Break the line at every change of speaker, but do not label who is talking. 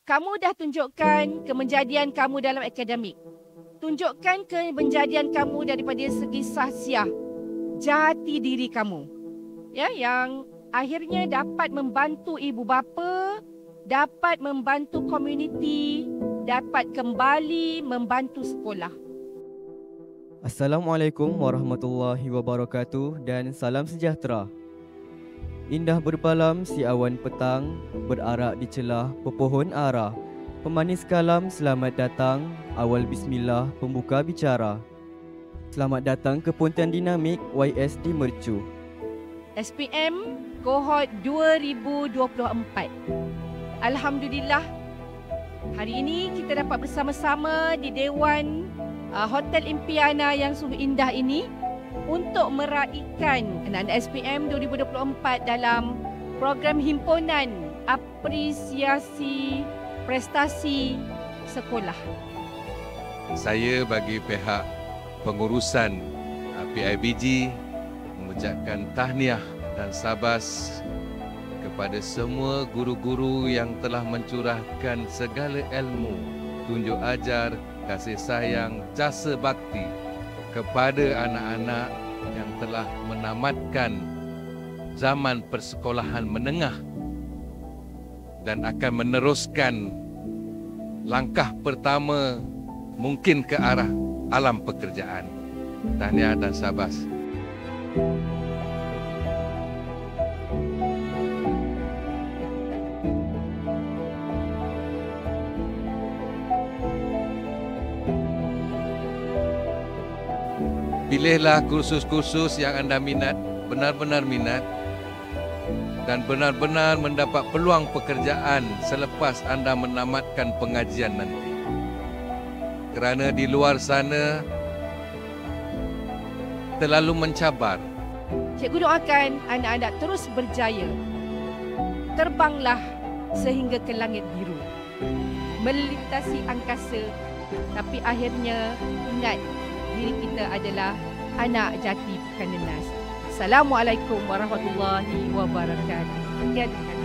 Kamu dah tunjukkan kemenjadian kamu dalam akademik. Tunjukkan kemenjadian kamu daripada segi sahsiah, jati diri kamu. Ya, yang akhirnya dapat membantu ibu bapa, dapat membantu komuniti, dapat kembali membantu sekolah.
Assalamualaikum warahmatullahi wabarakatuh dan salam sejahtera. Indah berbalam si awan petang, berarak di celah pepohon ara. Pemanis kalam selamat datang, awal bismillah pembuka bicara. Selamat datang ke Pontian Dinamik YSD Mercu.
SPM Kohort 2024. Alhamdulillah, hari ini kita dapat bersama-sama di Dewan Hotel Impiana yang sungguh indah ini untuk meraihkan anak-anak SPM 2024 dalam program himpunan apresiasi prestasi sekolah.
Saya bagi pihak pengurusan PIBG mengucapkan tahniah dan sabas kepada semua guru-guru yang telah mencurahkan segala ilmu, tunjuk ajar, kasih sayang, jasa bakti kepada anak-anak yang telah menamatkan zaman persekolahan menengah dan akan meneruskan langkah pertama mungkin ke arah alam pekerjaan. Tahniah dan sabas. Pilihlah kursus-kursus yang anda minat, benar-benar minat dan benar-benar mendapat peluang pekerjaan selepas anda menamatkan pengajian nanti. Kerana di luar sana terlalu mencabar.
Cikgu doakan anak-anak terus berjaya. Terbanglah sehingga ke langit biru. Melintasi angkasa, tapi akhirnya ingat diri kita adalah anak jati bukan nenas. Assalamualaikum warahmatullahi wabarakatuh. Sekian.